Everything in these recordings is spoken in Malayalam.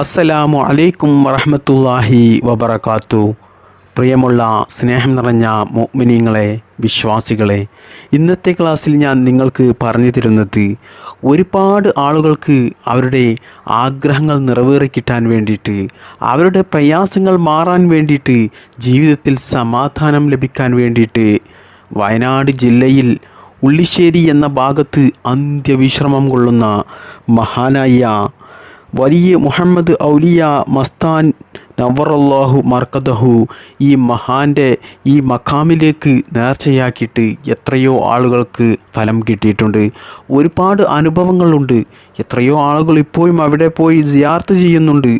അസ്സലാമു അലൈക്കും വറഹ്മത്തുള്ളാഹി വബറകാത്തു. പ്രിയമുള്ള സ്നേഹം നിറഞ്ഞ മുഅ്മിനീങ്ങളെ, വിശ്വാസികളെ, ഇന്നത്തെ ക്ലാസ്സിൽ ഞാൻ നിങ്ങൾക്ക് പറഞ്ഞു തരുന്നത് ഒരുപാട് ആളുകൾക്ക് അവരുടെ ആഗ്രഹങ്ങൾ നിറവേറിക്കിട്ടാൻ വേണ്ടിയിട്ട്, അവരുടെ പ്രയാസങ്ങൾ മാറാൻ വേണ്ടിയിട്ട്, ജീവിതത്തിൽ സമാധാനം ലഭിക്കാൻ വേണ്ടിയിട്ട് വയനാട് ജില്ലയിൽ ഉള്ളിശ്ശേരി എന്ന ഭാഗത്ത് അന്ത്യവിശ്രമം കൊള്ളുന്ന മഹാനായ വലിയ മുഹമ്മദ് ഔലിയ മസ്താൻ നവറല്ലാഹു മർക്കദഹു ഈ മഹാൻ്റെ ഈ മഖാമിലേക്ക് നേർച്ചയാക്കിയിട്ട് എത്രയോ ആളുകൾക്ക് ഫലം കിട്ടിയിട്ടുണ്ട്. ഒരുപാട് അനുഭവങ്ങളുണ്ട്. എത്രയോ ആളുകൾ ഇപ്പോഴും അവിടെ പോയി സിയാർത്ത് ചെയ്യുന്നുണ്ട്.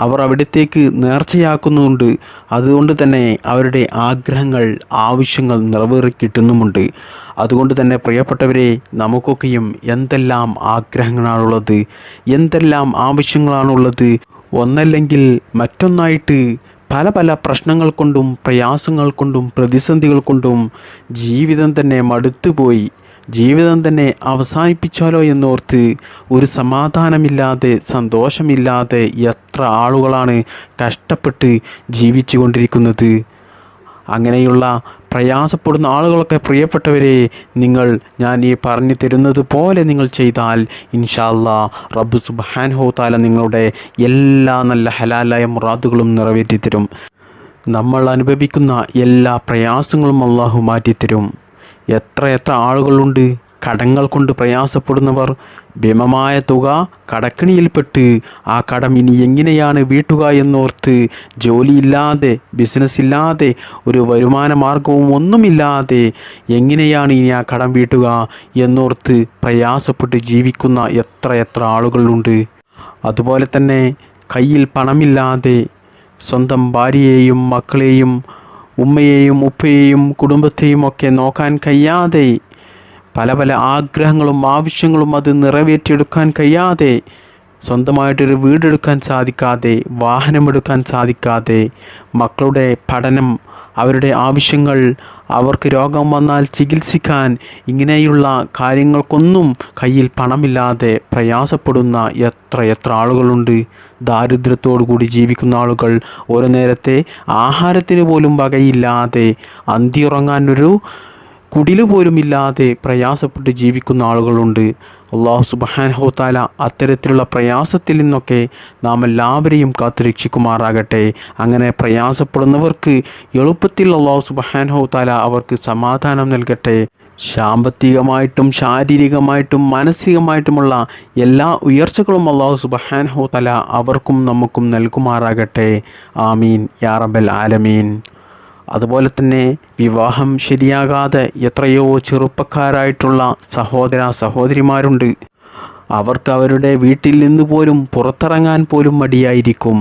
അവർ അവിടത്തേക്ക് നേർച്ചയാക്കുന്നുണ്ട്. അതുകൊണ്ട് തന്നെ അവരുടെ ആഗ്രഹങ്ങൾ, ആവശ്യങ്ങൾ നിറവേറി കിട്ടുന്നുമുണ്ട്. അതുകൊണ്ട് തന്നെ പ്രിയപ്പെട്ടവരെ, നമുക്കൊക്കെയും എന്തെല്ലാം ആഗ്രഹങ്ങളാണുള്ളത്, എന്തെല്ലാം ആവശ്യങ്ങളാണുള്ളത്, ഒന്നല്ലെങ്കിൽ മറ്റൊന്നായിട്ട് പല പല പ്രശ്നങ്ങൾ കൊണ്ടും പ്രയാസങ്ങൾ കൊണ്ടും പ്രതിസന്ധികൾ കൊണ്ടും ജീവിതം തന്നെ മടുത്തുപോയി, ജീവിതം തന്നെ അവസാനിപ്പിച്ചാലോ എന്നോർത്ത് ഒരു സമാധാനമില്ലാതെ, സന്തോഷമില്ലാതെ എത്ര ആളുകളാണ് കഷ്ടപ്പെട്ട് ജീവിച്ചു കൊണ്ടിരിക്കുന്നത്. അങ്ങനെയുള്ള പ്രയാസപ്പെടുന്ന ആളുകളൊക്കെ പ്രിയപ്പെട്ടവരെ, ഞാൻ ഈ പറഞ്ഞു തരുന്നത് പോലെ നിങ്ങൾ ചെയ്താൽ ഇൻഷാ അല്ലാഹ് റബ്ബ് സുബ്ഹാനഹു തആല നിങ്ങളുടെ എല്ലാ നല്ല ഹലാലായ മുറാദുകളും നിറവേറ്റിത്തരും. നമ്മൾ അനുഭവിക്കുന്ന എല്ലാ പ്രയാസങ്ങളും അല്ലാഹു മാറ്റിത്തരും. എത്ര ആളുകളുണ്ട് കടങ്ങൾ കൊണ്ട് പ്രയാസപ്പെടുന്നവർ. ഭീമമായ തുക കടക്കിണിയിൽപ്പെട്ട് ആ കടം ഇനി എങ്ങനെയാണ് വീട്ടുക എന്നോർത്ത്, ജോലിയില്ലാതെ, ബിസിനസ്സില്ലാതെ, ഒരു വരുമാന മാർഗവും ഒന്നുമില്ലാതെ എങ്ങനെയാണ് ഇനി ആ കടം വീട്ടുക എന്നോർത്ത് പ്രയാസപ്പെട്ട് ജീവിക്കുന്ന എത്ര ആളുകളുണ്ട്. അതുപോലെ തന്നെ കയ്യിൽ പണമില്ലാതെ സ്വന്തം ഭാര്യയെയും മക്കളെയും ഉമ്മയെയും ഉപ്പയെയും കുടുംബത്തെയും ഒക്കെ നോക്കാൻ കഴിയാതെ, പല പല ആഗ്രഹങ്ങളും ആവശ്യങ്ങളും അത് നിറവേറ്റിയെടുക്കാൻ കഴിയാതെ, സ്വന്തമായിട്ടൊരു വീടെടുക്കാൻ സാധിക്കാതെ, വാഹനമെടുക്കാൻ സാധിക്കാതെ, മക്കളുടെ പഠനം, അവരുടെ ആവശ്യങ്ങൾ, അവർക്ക് രോഗം വന്നാൽ ചികിത്സിക്കാൻ, ഇങ്ങനെയുള്ള കാര്യങ്ങൾക്കൊന്നും കയ്യിൽ പണമില്ലാതെ പ്രയാസപ്പെടുന്ന എത്ര ആളുകളുണ്ട്. ദാരിദ്ര്യത്തോടു കൂടി ജീവിക്കുന്ന ആളുകൾ, ഓരോ നേരത്തെ ആഹാരത്തിന് പോലും വകയില്ലാതെ, അന്തിയുറങ്ങാനൊരു കുടില് പോലുമില്ലാതെ പ്രയാസപ്പെട്ട് ജീവിക്കുന്ന ആളുകളുണ്ട്. അല്ലാഹു സുബ്ഹാനഹു തആല അത്തരത്തിലുള്ള പ്രയാസത്തിൽ നിന്നൊക്കെ നാം എല്ലാവരെയും കാത്തുരക്ഷിക്കുമാറാകട്ടെ. അങ്ങനെ പ്രയാസപ്പെടുന്നവർക്ക് എളുപ്പത്തിൽ അല്ലാഹു സുബ്ഹാനഹു തആല അവർക്ക് സമാധാനം നൽകട്ടെ. സാമ്പത്തികമായിട്ടും ശാരീരികമായിട്ടും മാനസികമായിട്ടുമുള്ള എല്ലാ ഉയർച്ചകളും അല്ലാഹു സുബ്ഹാനഹു തആല അവർക്കും നമുക്കും നൽകുമാറാകട്ടെ. ആമീൻ യാ റബ്ബൽ ആലമീൻ. അതുപോലെ തന്നെ വിവാഹം ശരിയാകാതെ എത്രയോ ചെറുപ്പക്കാരായിട്ടുള്ള സഹോദര സഹോദരിമാരുണ്ട്. അവർക്ക് അവരുടെ വീട്ടിൽ നിന്ന് പോലും പുറത്തിറങ്ങാൻ പോലും മടിയായിരിക്കും.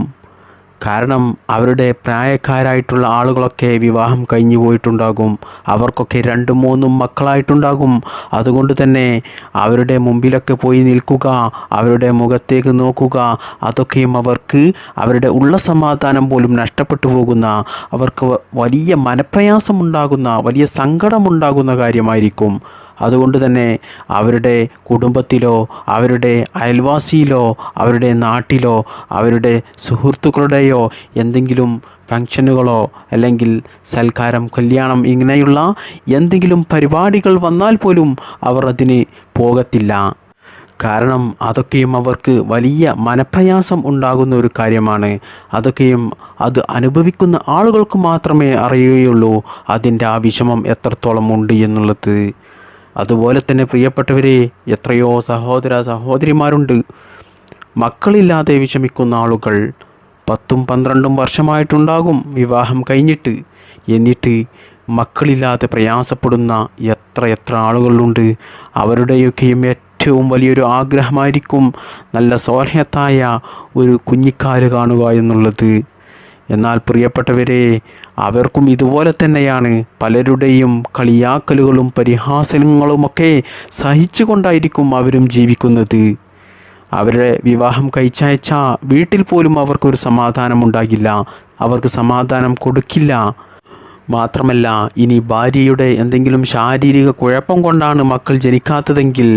കാരണം അവരുടെ പ്രായക്കാരായിട്ടുള്ള ആളുകളൊക്കെ വിവാഹം കഴിഞ്ഞു പോയിട്ടുണ്ടാകും. അവർക്കൊക്കെ 2-3 മക്കളായിട്ടുണ്ടാകും. അതുകൊണ്ട് തന്നെ അവരുടെ മുമ്പിലൊക്കെ പോയി നിൽക്കുക, അവരുടെ മുഖത്തേക്ക് നോക്കുക, അതൊക്കെയും അവർക്ക് അവരുടെ ഉള്ള സമാധാനം പോലും നഷ്ടപ്പെട്ടു പോകുന്ന, അവർക്ക് വലിയ മനപ്രയാസമുണ്ടാകുന്ന, വലിയ സങ്കടമുണ്ടാകുന്ന കാര്യമായിരിക്കും. അതുകൊണ്ട് തന്നെ അവരുടെ കുടുംബത്തിലോ, അവരുടെ അയൽവാസിയിലോ, അവരുടെ നാട്ടിലോ, അവരുടെ സുഹൃത്തുക്കളുടെയോ എന്തെങ്കിലും ഫംഗ്ഷനുകളോ അല്ലെങ്കിൽ സൽക്കാരം, കല്യാണം, ഇങ്ങനെയുള്ള എന്തെങ്കിലും പരിപാടികൾ വന്നാൽ പോലും അവർ അതിന് പോകത്തില്ല. കാരണം അതൊക്കെയും അവർക്ക് വലിയ മനപ്രയാസം ഉണ്ടാകുന്ന ഒരു കാര്യമാണ്. അതൊക്കെയും അത് അനുഭവിക്കുന്ന ആളുകൾക്ക് മാത്രമേ അറിയുകയുള്ളൂ അതിൻ്റെ ആ വിഷമം എത്രത്തോളം ഉണ്ട് എന്നുള്ളത്. അതുപോലെ തന്നെ പ്രിയപ്പെട്ടവരെ, എത്രയോ സഹോദര സഹോദരിമാരുണ്ട് മക്കളില്ലാതെ വിഷമിക്കുന്ന ആളുകൾ. 10-12 വർഷമായിട്ടുണ്ടാകും വിവാഹം കഴിഞ്ഞിട്ട്, എന്നിട്ട് മക്കളില്ലാതെ പ്രയാസപ്പെടുന്ന എത്ര ആളുകളുണ്ട്. അവരുടെയൊക്കെയും ഏറ്റവും വലിയൊരു ആഗ്രഹമായിരിക്കും നല്ല സ്വാലിഹത്തായ ഒരു കുഞ്ഞിക്കാല് കാണുക എന്നുള്ളത്. എന്നാൽ പ്രിയപ്പെട്ടവരെ, അവർക്കും ഇതുപോലെ തന്നെയാണ്. പലരുടെയും കളിയാക്കലുകളും പരിഹാസങ്ങളുമൊക്കെ സഹിച്ചു കൊണ്ടായിരിക്കും അവരും ജീവിക്കുന്നത്. അവരുടെ വിവാഹം കഴിച്ചയച്ച വീട്ടിൽ പോലും അവർക്കൊരു സമാധാനമുണ്ടാകില്ല, അവർക്ക് സമാധാനം കൊടുക്കില്ല. മാത്രമല്ല, ഇനി ഭാര്യയുടെ എന്തെങ്കിലും ശാരീരിക കുഴപ്പം കൊണ്ടാണ് മക്കൾ ജനിക്കാത്തതെങ്കിൽ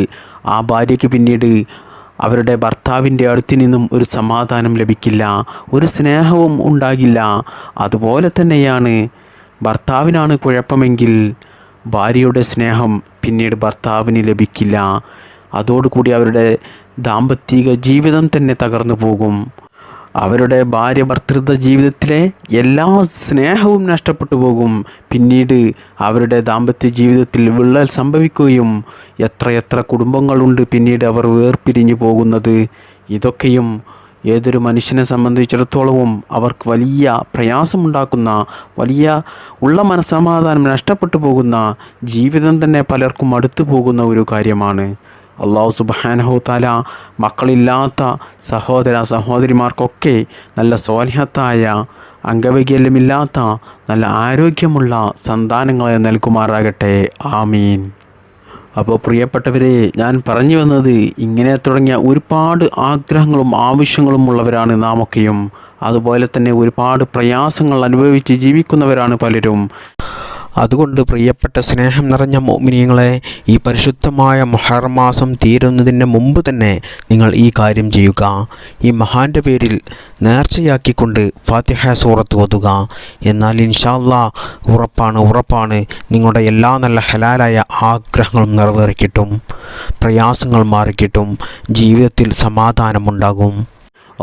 ആ ഭാര്യയ്ക്ക് പിന്നീട് അവരുടെ ഭർത്താവിൻ്റെ അടുത്തു നിന്നും ഒരു സമാധാനം ലഭിക്കില്ല, ഒരു സ്നേഹവും ഉണ്ടാകില്ല. അതുപോലെ തന്നെയാണ് ഭർത്താവിനാണ് കുഴപ്പമെങ്കിൽ ഭാര്യയുടെ സ്നേഹം പിന്നീട് ഭർത്താവിന് ലഭിക്കില്ല. അതോടുകൂടി അവരുടെ ദാമ്പത്തിക ജീവിതം തന്നെ തകർന്നു പോകും. അവരുടെ ഭാര്യ ഭർതൃത്വ ജീവിതത്തിലെ എല്ലാ സ്നേഹവും നഷ്ടപ്പെട്ടു പോകും. പിന്നീട് അവരുടെ ദാമ്പത്യ ജീവിതത്തിൽ വിള്ളൽ സംഭവിക്കുകയും എത്രയെത്ര കുടുംബങ്ങളുണ്ട് പിന്നീട് അവർ വേർപിരിഞ്ഞു പോകുന്നത്. ഇതൊക്കെയും ഏതൊരു മനുഷ്യനെ സംബന്ധിച്ചിടത്തോളവും അവർക്ക് വലിയ പ്രയാസമുണ്ടാക്കുന്ന, വലിയ ഉള്ള മനസ്സമാധാനം നഷ്ടപ്പെട്ടു പോകുന്ന, ജീവിതം തന്നെ പലർക്കും അടുത്തു പോകുന്ന ഒരു കാര്യമാണ്. അല്ലാഹു സുബ്ഹാനഹു തആല മക്കളില്ലാത്ത സഹോദര സഹോദരിമാർക്കൊക്കെ നല്ല സ്വാലിഹത്തായ, അംഗവൈകല്യമില്ലാത്ത, നല്ല ആരോഗ്യമുള്ള സന്താനങ്ങളെ നൽകുമാറാകട്ടെ. ആമീൻ. അപ്പോൾ പ്രിയപ്പെട്ടവരെ, ഞാൻ പറഞ്ഞു വന്നത് ഇങ്ങനെ തുടങ്ങിയ ഒരുപാട് ആഗ്രഹങ്ങളും ആവശ്യങ്ങളും ഉള്ളവരാണ് നാമൊക്കെയും. അതുപോലെ തന്നെ ഒരുപാട് പ്രയാസങ്ങൾ അനുഭവിച്ച് ജീവിക്കുന്നവരാണ് പലരും. അതുകൊണ്ട് പ്രിയപ്പെട്ട സ്നേഹം നിറഞ്ഞ മുഅ്മിനീങ്ങളെ, ഈ പരിശുദ്ധമായ മുഹറം മാസം തീരുന്നതിന് മുമ്പ് തന്നെ നിങ്ങൾ ഈ കാര്യം ചെയ്യുക. ഈ മഹാൻ്റെ പേരിൽ നേർച്ചയാക്കിക്കൊണ്ട് ഫാത്തിഹ സൂറത്ത് ഓതുക. എന്നാൽ ഇൻഷാ അല്ലാഹ് ഉറപ്പാണ് നിങ്ങളുടെ എല്ലാ നല്ല ഹലാലായ ആഗ്രഹങ്ങളും നിറവേറിക്കിട്ടും, പ്രയാസങ്ങൾ മാറിക്കിട്ടും, ജീവിതത്തിൽ സമാധാനമുണ്ടാകും.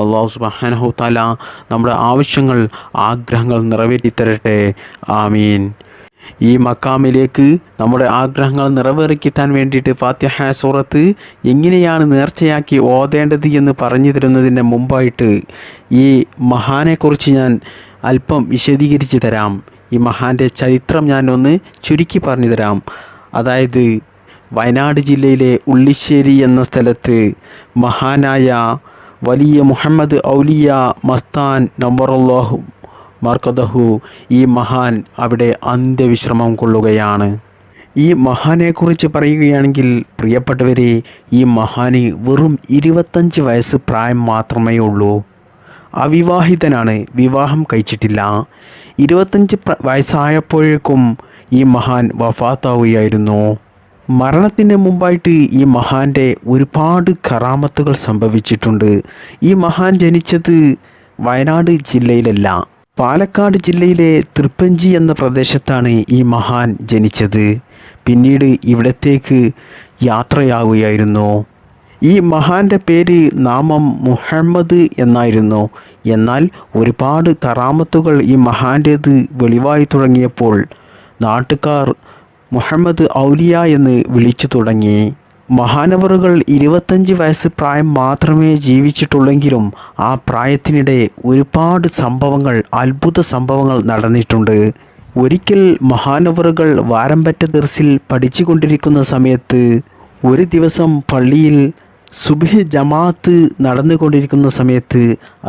അല്ലാഹു സുബ്ഹാനഹു തആല നമ്മുടെ ആവശ്യങ്ങൾ, ആഗ്രഹങ്ങൾ നിറവേറ്റി തരട്ടെ. ആമീൻ. ഈ മക്കാമിലേക്ക് നമ്മുടെ ആഗ്രഹങ്ങൾ നിറവേറിക്കിട്ടാൻ വേണ്ടിയിട്ട് ഫാത്തിഹ സൂറത്ത് എങ്ങനെയാണ് നേർച്ചയാക്കി ഓതേണ്ടത് എന്ന് പറഞ്ഞു തരുന്നതിന് മുമ്പായിട്ട് ഈ മഹാനെക്കുറിച്ച് ഞാൻ അല്പം വിശദീകരിച്ച് തരാം. ഈ മഹാൻ്റെ ചരിത്രം ഞാൻ ഒന്ന് ചുരുക്കി പറഞ്ഞു തരാം. അതായത് വയനാട് ജില്ലയിലെ ഉള്ളിശ്ശേരി എന്ന സ്ഥലത്ത് മഹാനായ വലിയ മുഹമ്മദ് ഔലിയ മസ്താൻ നവറല്ലാഹു മർക്കദഹു, ഈ മഹാൻ അവിടെ അന്ത്യവിശ്രമം കൊള്ളുകയാണ്. ഈ മഹാനെക്കുറിച്ച് പറയുകയാണെങ്കിൽ പ്രിയപ്പെട്ടവരെ, ഈ മഹാന് വെറും 25 വയസ്സ് പ്രായം മാത്രമേ ഉള്ളൂ. അവിവാഹിതനാണ്, വിവാഹം കഴിച്ചിട്ടില്ല. 25 വയസ്സായപ്പോഴേക്കും ഈ മഹാൻ വഫാത്താവുകയായിരുന്നു. മരണത്തിന് മുമ്പായിട്ട് ഈ മഹാൻ്റെ ഒരുപാട് കറാമത്തുകൾ സംഭവിച്ചിട്ടുണ്ട്. ഈ മഹാൻ ജനിച്ചത് വയനാട് ജില്ലയിലല്ല, പാലക്കാട് ജില്ലയിലെ തൃപ്പഞ്ചി എന്ന പ്രദേശത്താണ് ഈ മഹാൻ ജനിച്ചത്. പിന്നീട് ഇവിടത്തേക്ക് യാത്രയാവുകയായിരുന്നു. ഈ മഹാൻ്റെ പേര് നാമം മുഹമ്മദ് എന്നായിരുന്നു. എന്നാൽ ഒരുപാട് കറാമത്തുകൾ ഈ മഹാൻ്റേത് വെളിവായി തുടങ്ങിയപ്പോൾ നാട്ടുകാർ മുഹമ്മദ് ഔലിയ എന്ന് വിളിച്ചു തുടങ്ങി. മഹാനവറുകൾ 25 വയസ്സ് പ്രായം മാത്രമേ ജീവിച്ചിട്ടുള്ളെങ്കിലും ആ പ്രായത്തിനിടെ ഒരുപാട് സംഭവങ്ങൾ, അത്ഭുത സംഭവങ്ങൾ നടന്നിട്ടുണ്ട്. ഒരിക്കൽ മഹാനവറുകൾ വാരമ്പറ്റ ദർസിൽ പഠിച്ചുകൊണ്ടിരിക്കുന്ന സമയത്ത് ഒരു ദിവസം പള്ളിയിൽ സുബ്ഹ് ജമാഅത്ത് നടന്നുകൊണ്ടിരിക്കുന്ന സമയത്ത്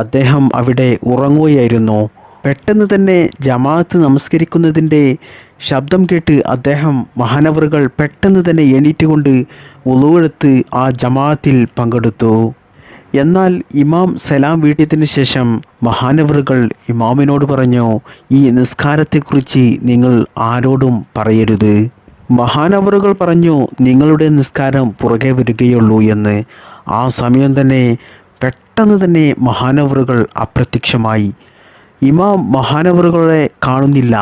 അദ്ദേഹം അവിടെ ഉറങ്ങുകയായിരുന്നു. പെട്ടെന്ന് തന്നെ ജമാഅത്ത് നമസ്കരിക്കുന്നതിൻ്റെ ശബ്ദം കേട്ട് അദ്ദേഹം മഹാനവറുകൾ പെട്ടെന്ന് തന്നെ എണീറ്റുകൊണ്ട് വുളുവെടുത്ത് ആ ജമാഅത്തിൽ പങ്കെടുത്തു. എന്നാൽ ഇമാം സലാം വീട്ടിയതിന് ശേഷം മഹാനവറുകൾ ഇമാമിനോട് പറഞ്ഞു, ഈ നിസ്കാരത്തെക്കുറിച്ച് നിങ്ങൾ ആരോടും പറയരുത്. മഹാനവറുകൾ പറഞ്ഞു, നിങ്ങളുടെ നിസ്കാരം പുറകെ വരികയുള്ളൂ എന്ന്. ആ സമയം തന്നെ പെട്ടെന്ന് തന്നെ മഹാനവറുകൾ അപ്രത്യക്ഷമായി. ഇമാം മഹാനവറുകളെ കാണുന്നില്ല.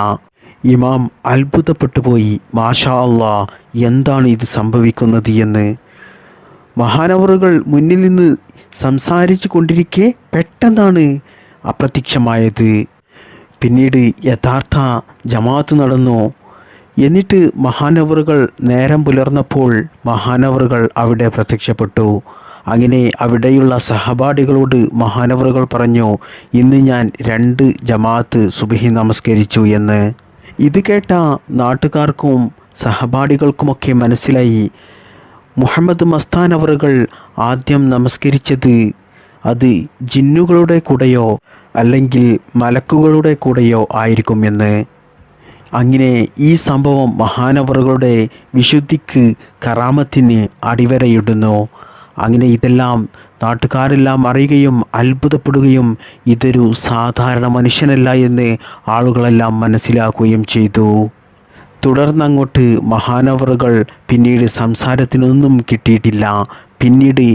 ഇമാം അത്ഭുതപ്പെട്ടു പോയി. മാഷാ അല്ലാ, എന്താണ് ഇത് സംഭവിക്കുന്നത് എന്ന്. മഹാനവറുകൾ മുന്നിൽ നിന്ന് സംസാരിച്ചു കൊണ്ടിരിക്കെ പെട്ടെന്നാണ് അപ്രത്യക്ഷമായത്. പിന്നീട് യഥാർത്ഥ ജമാഅത്ത് നടന്നു. എന്നിട്ട് മഹാനവറുകൾ നേരം പുലർന്നപ്പോൾ മഹാനവറുകൾ അവിടെ പ്രത്യക്ഷപ്പെട്ടു. അങ്ങനെ അവിടെയുള്ള സഹപാഠികളോട് മഹാനവറുകൾ പറഞ്ഞു, ഇന്ന് ഞാൻ 2 ജമാഅത്ത് സുബ്ഹി നമസ്കരിച്ചു എന്ന്. ഇത് കേട്ട നാട്ടുകാർക്കും സഹപാഠികൾക്കുമൊക്കെ മനസ്സിലായി, മുഹമ്മദ് മസ്താൻ അവറുകൾ ആദ്യം നമസ്കരിച്ചത് അത് ജിന്നുകളുടെ കൂടെയോ അല്ലെങ്കിൽ മലക്കുകളുടെ കൂടെയോ ആയിരിക്കുമെന്ന്. അങ്ങനെ ഈ സംഭവം മഹാനവറുകളുടെ വിശുദ്ധിക്ക്, കറാമത്തിന് അടിവരയിടുന്നു. അങ്ങനെ ഇതെല്ലാം നാട്ടുകാരെല്ലാം അറിയുകയും അത്ഭുതപ്പെടുകയും ഇതൊരു സാധാരണ മനുഷ്യനല്ല എന്ന് ആളുകളെല്ലാം മനസ്സിലാക്കുകയും ചെയ്തു. തുടർന്നങ്ങോട്ട് മഹാനവറുകൾ പിന്നീട് സംസാരത്തിനൊന്നും കിട്ടിയിട്ടില്ല. പിന്നീട്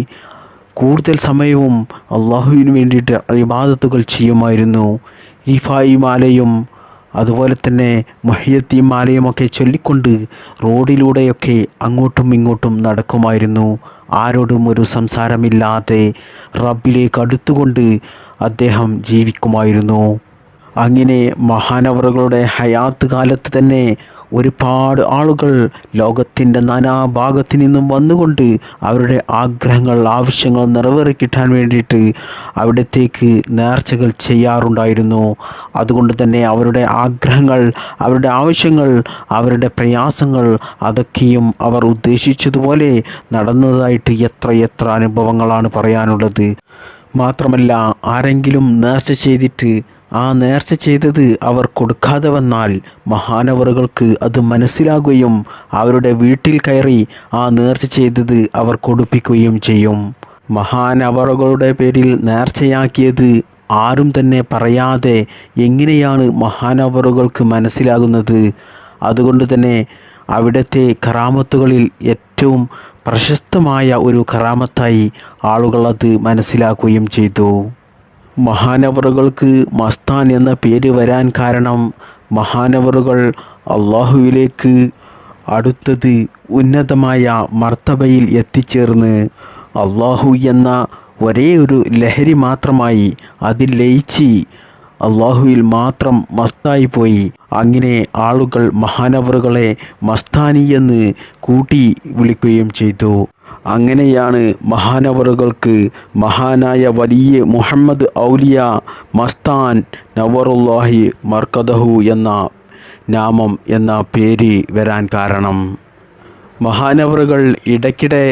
കൂടുതൽ സമയവും അള്ളാഹുവിന് വേണ്ടിയിട്ട് ഇബാദത്തുകൾ ചെയ്യുമായിരുന്നു. റിഫായി മാലയും അതുപോലെ തന്നെ മുഹിയത്തീൻ മാലയുമൊക്കെ ചൊല്ലിക്കൊണ്ട് റോഡിലൂടെയൊക്കെ അങ്ങോട്ടും ഇങ്ങോട്ടും നടക്കുമായിരുന്നു. ആരോടും ഒരു സംസാരമില്ലാതെ റബ്ബിലേക്ക് അടുത്തുകൊണ്ട് അദ്ദേഹം ജീവിക്കുമായിരുന്നു. അങ്ങനെ മഹാനവറുകളുടെ ഹയാത്ത് കാലത്ത് തന്നെ ഒരുപാട് ആളുകൾ ലോകത്തിൻ്റെ നാനാഭാഗത്തു നിന്നും വന്നുകൊണ്ട് അവരുടെ ആഗ്രഹങ്ങൾ, ആവശ്യങ്ങൾ നിറവേറിക്കിട്ടാൻ വേണ്ടിയിട്ട് അവിടത്തേക്ക് നേർച്ചകൾ ചെയ്യാറുണ്ടായിരുന്നു. അതുകൊണ്ട് തന്നെ അവരുടെ ആഗ്രഹങ്ങൾ, അവരുടെ ആവശ്യങ്ങൾ, അവരുടെ പ്രയാസങ്ങൾ അതൊക്കെയും അവർ ഉദ്ദേശിച്ചതുപോലെ നടന്നതായിട്ട് എത്ര അനുഭവങ്ങളാണ് പറയാനുള്ളത്. മാത്രമല്ല, ആരെങ്കിലും നേർച്ച ചെയ്തിട്ട് ആ നേർച്ച ചെയ്തത് അവർ കൊടുക്കാതെ വന്നാൽ മഹാനവറുകൾക്ക് അത് മനസ്സിലാകുകയും അവരുടെ വീട്ടിൽ കയറി ആ നേർച്ച ചെയ്തത് അവർ കൊടുപ്പിക്കുകയും ചെയ്യും. മഹാനവറുകളുടെ പേരിൽ നേർച്ചയാക്കിയത് ആരും തന്നെ പറയാതെ എങ്ങനെയാണ് മഹാനവറുകൾക്ക് മനസ്സിലാകുന്നത്? അതുകൊണ്ട് തന്നെ അവിടുത്തെ കറാമത്തുകളിൽ ഏറ്റവും പ്രശസ്തമായ ഒരു കറാമത്തായി ആളുകൾ അത് മനസ്സിലാക്കുകയും ചെയ്തു. മഹാനവറുകൾക്ക് മസ്താൻ എന്ന പേര് വരാൻ കാരണം മഹാനവറുകൾ അള്ളാഹുവിലേക്ക് അടുത്തത് ഉന്നതമായ മർത്തബയിൽ എത്തിച്ചേർന്ന് അള്ളാഹു എന്ന ഒരേ ഒരു ലഹരി മാത്രമായി അതിൽ ലയിച്ച് അള്ളാഹുവിൽ മാത്രം മസ്തായി പോയി. അങ്ങനെ ആളുകൾ മഹാനവറുകളെ മസ്താനി എന്ന് കൂട്ടി വിളിക്കുകയും ചെയ്തു. അങ്ങനെയാണ് മഹാനവറുകൾക്ക് മഹാനായ വലിയ മുഹമ്മദ് ഔലിയ മസ്താൻ നവറുല്ലാഹി മർക്കദഹു എന്ന നാമം എന്ന പേര് വരാൻ കാരണം. മഹാനവറുകൾ ഇടയ്ക്കിടെ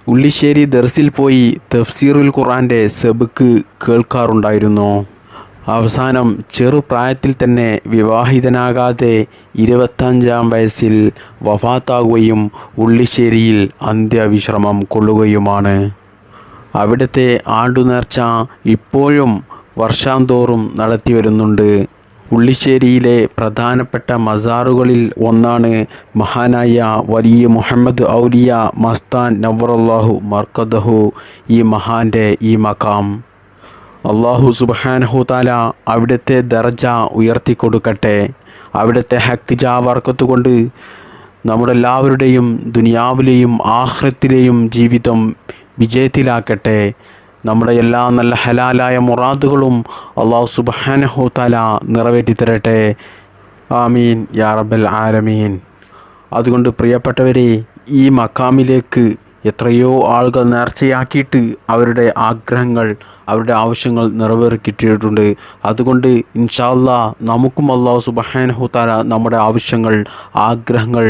ഉള്ളിശ്ശേരി ദർസിൽ പോയി തഫ്സീറുൽ ഖുർആൻ്റെ സബക്ക് കേൾക്കാറുണ്ടായിരുന്നു. അവസാനം ചെറുപ്രായത്തിൽ തന്നെ വിവാഹിതനാകാതെ 25-ാം വയസ്സിൽ വഫാത്താകുകയും ഉള്ളിശ്ശേരിയിൽ അന്ത്യവിശ്രമം കൊള്ളുകയുമാണ്. അവിടുത്തെ ആണ്ടുനേർച്ച ഇപ്പോഴും വർഷാന്തോറും നടത്തി വരുന്നുണ്ട്. ഉള്ളിശ്ശേരിയിലെ പ്രധാനപ്പെട്ട മസാറുകളിൽ ഒന്നാണ് മഹാനായ വലിയ മുഹമ്മദ് ഔലിയ മസ്താൻ നവ്വറല്ലാഹു മർക്കദഹു ഈ മഹാൻ്റെ ഈ മഖാം. അള്ളാഹു സുബ്ഹാനഹു തആല അവിടുത്തെ ദർജ ഉയർത്തിക്കൊടുക്കട്ടെ. അവിടുത്തെ ഹക്ക് ജാവർക്കത്ത് കൊണ്ട് നമ്മുടെ എല്ലാവരുടെയും ദുനിയാവിലെയും ആഖിറത്തിലെയും ജീവിതം വിജയത്തിലാക്കട്ടെ. നമ്മുടെ എല്ലാ നല്ല ഹലാലായ മുറാദുകളും അള്ളാഹു സുബ്ഹാനഹു തആല നിറവേറ്റി തരട്ടെ. ആമീൻ യാ റബ്ബൽ ആലമീൻ. അതുകൊണ്ട് പ്രിയപ്പെട്ടവരെ, ഈ മഖാമിലേക്ക് എത്രയോ ആളുകൾ നേർച്ചയാക്കിയിട്ട് അവരുടെ ആഗ്രഹങ്ങൾ, അവരുടെ ആവശ്യങ്ങൾ നിറവേറിക്കിട്ടിട്ടുണ്ട്. അതുകൊണ്ട് ഇൻഷാ അല്ലാഹ് നമുക്കും അല്ലാഹു സുബ്ഹാനഹു തആല നമ്മുടെ ആവശ്യങ്ങൾ, ആഗ്രഹങ്ങൾ,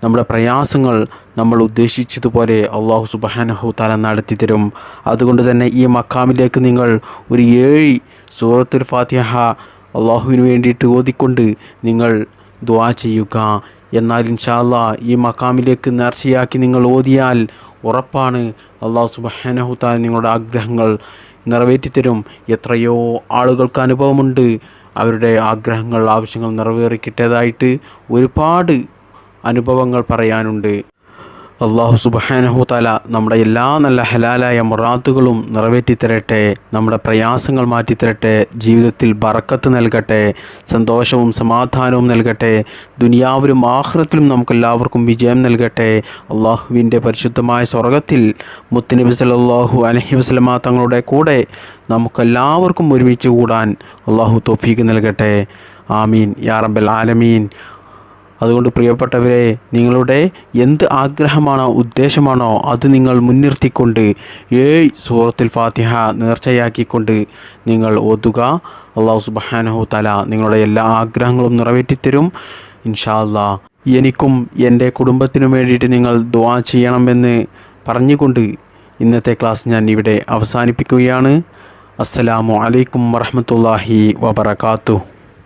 നമ്മുടെ പ്രയാസങ്ങൾ നമ്മൾ ഉദ്ദേശിച്ചതുപോലെ അല്ലാഹു സുബ്ഹാനഹു തആല നടത്തി തരും. അതുകൊണ്ട് തന്നെ ഈ മഖാമിലേക്ക് നിങ്ങൾ ഒരു 7 സൂറത്തുൽ ഫാത്തിഹ അള്ളാഹുവിന് വേണ്ടിയിട്ട് ഓതിക്കൊണ്ട് നിങ്ങൾ ദുആ ചെയ്യുക. എന്നാൽ ഇൻഷാ അല്ലാഹ് ഈ മഖാമിലേക്ക് നേർച്ചയാക്കി നിങ്ങൾ ഓതിയാൽ ഉറപ്പാണ് അല്ലാഹു സുബ്ഹാനഹു തആല നിങ്ങളുടെ ആഗ്രഹങ്ങൾ നിറവേറ്റിത്തരും. എത്രയോ ആളുകൾക്ക് അനുഭവമുണ്ട്, അവരുടെ ആഗ്രഹങ്ങൾ, ആവശ്യങ്ങൾ നിറവേറിക്കിട്ടതായിട്ട് ഒരുപാട് അനുഭവങ്ങൾ പറയാനുണ്ട്. അല്ലാഹു സുബ്ഹാനഹു തആല നമ്മുടെ എല്ലാ നല്ല ഹലാലായ മുറാദുകളും നിറവേറ്റിത്തരട്ടെ. നമ്മുടെ പ്രയാസങ്ങൾ മാറ്റിത്തരട്ടെ. ജീവിതത്തിൽ ബറക്കത്ത് നൽകട്ടെ. സന്തോഷവും സമാധാനവും നൽകട്ടെ. ദുനിയാവിലും ആഖിറത്തിലും നമുക്കെല്ലാവർക്കും വിജയം നൽകട്ടെ. അള്ളാഹുവിൻ്റെ പരിശുദ്ധമായ സ്വർഗത്തിൽ മുത്തുനബി സല്ലല്ലാഹു അലൈഹി വസല്ലമ തങ്ങളുടെ കൂടെ നമുക്കെല്ലാവർക്കും ഒരുമിച്ച് കൂടാൻ അള്ളാഹു തൗഫീഖ് നൽകട്ടെ. ആമീൻ യാ റബ്ബൽ ആലമീൻ. അതുകൊണ്ട് പ്രിയപ്പെട്ടവരെ, നിങ്ങളുടെ എന്ത് ആഗ്രഹമാണോ, ഉദ്ദേശമാണോ അത് നിങ്ങൾ മുൻനിർത്തിക്കൊണ്ട് 7 സൂറത്തുൽ ഫാത്തിഹ നേർച്ചയാക്കിക്കൊണ്ട് നിങ്ങൾ ഓതുക. അല്ലാഹു സുബ്ഹാനഹു തആല നിങ്ങളുടെ എല്ലാ ആഗ്രഹങ്ങളും നിറവേറ്റിത്തരും ഇൻഷാ അല്ലാഹ്. എനിക്കും എൻ്റെ കുടുംബത്തിനും വേണ്ടിയിട്ട് നിങ്ങൾ ദുആ ചെയ്യണമെന്ന് പറഞ്ഞുകൊണ്ട് ഇന്നത്തെ ക്ലാസ് ഞാൻ ഇവിടെ അവസാനിപ്പിക്കുകയാണ്. അസ്സലാമു അലൈക്കും വറഹ്മത്തുള്ളാഹി വബറകാതുഹു.